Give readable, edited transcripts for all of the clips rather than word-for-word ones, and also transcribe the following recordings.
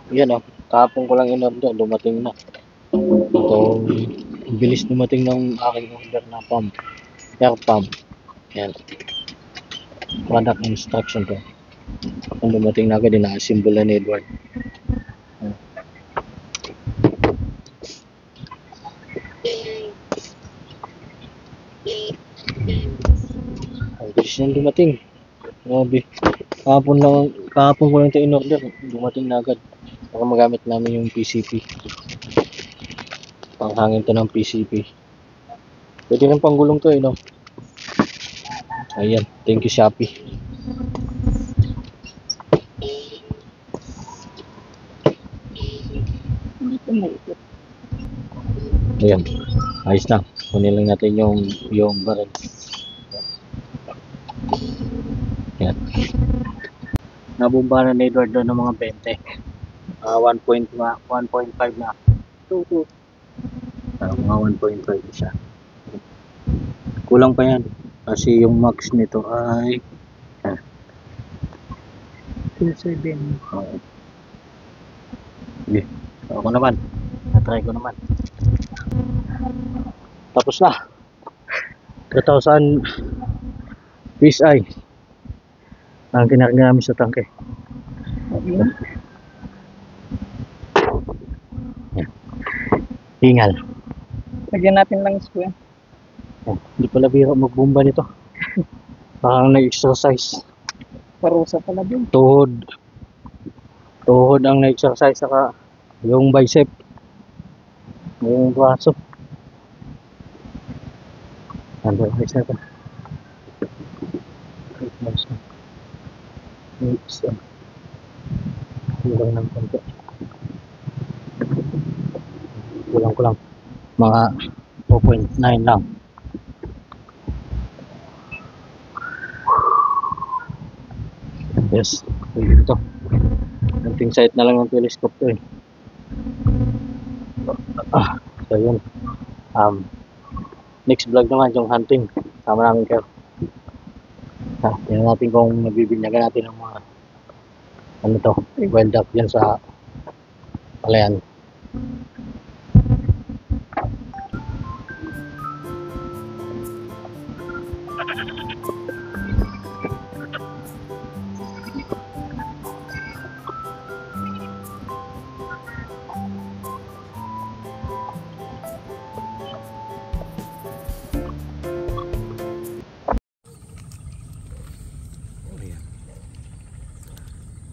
Yan oh, kahapon ko lang in-order, dumating na. Ito, bilis dumating ng aking order na pump. Air pump. Yan, product instruction to. Kung dumating na agad, ina-assemble na ni Edward. Ang bilis nang dumating. Grabe. Kahapon ko lang ito in-order, dumating na agad. Baka magamit namin yung PCP. Panghangin to ng PCP. Pwede rin panggulong to no? Ayan, thank you Shopee. Ayan, ayos na. Kunin lang natin yung barrel. Ayan. Nabumba na ni Edward doon ng mga 20. 1.5 na. Mga 1.5 siya. Kulang pa yan. Kasi yung max nito ay 2.7. Okay. Ako naman. Na-try ko naman. Tapos na. 2,000 PSI ang kinarga namin sa tangke. Hingal. Lagyan natin lang square. Hindi pala biro magbomba nito. Parang nag-exercise. Parusa pala din. Tuhod ang na-exercise, saka yung bicep, yung braso. Ano ang isa ito? Kulang ng konti. Kulang. Mga 2.9 lang. Yes, pwede ito. Hunting site na lang ng telescope to eh. So yun. Next vlog naman yung hunting. Sama namin kayo. Tingnan natin kung mabibinyagan natin ng mga wild duck dyan sa palayan.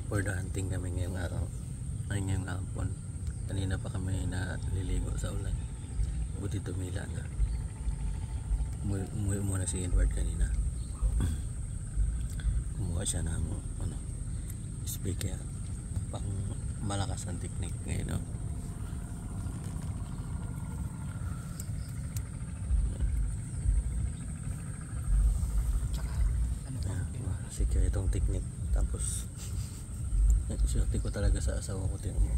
For the hunting kami ngayong araw ay ngayong hapon. Kanina pa kami naliligo sa ulan, buti tumila na. Umuwi muna si Edward kanina. Kumuha siya ng speaker pang malakas ang technique ngayon no? Secure itong technique. Tapos swerte ko talaga sa asawa ko, tingnan mo,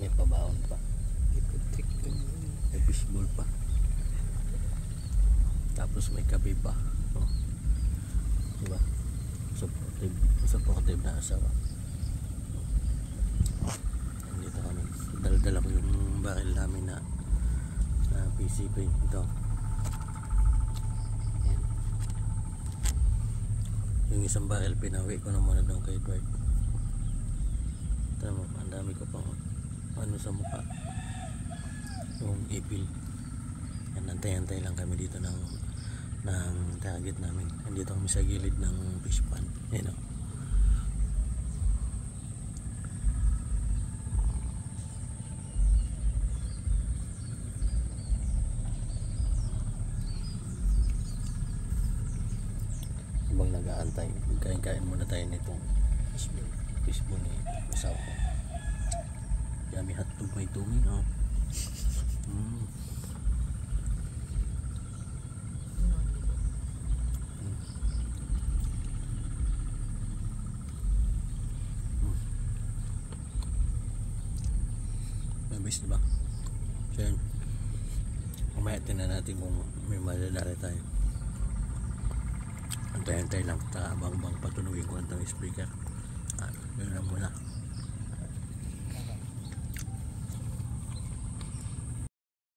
may pabaon pa, may fishbowl pa, tapos may kape pa, diba? Supportive na asawa. Dito kami, dala ko yung baril namin na PCP ito. Yung isang barrel pinawi ko na muna doon kay Edward. Tama, ang dami ko pang sa mukha, yung ipil. Antay-antay lang kami dito ng target namin. Nandito kami sa gilid ng fish pond, habang nag-aantay, kain muna tayo nitong fishbowl ni asawa ko. Yummy hotdog, may tumi, mabis, diba? So yun, mamaya tingnan natin kung may madadari tayo. Antay-antay lang, habang patunugin ko ang speaker.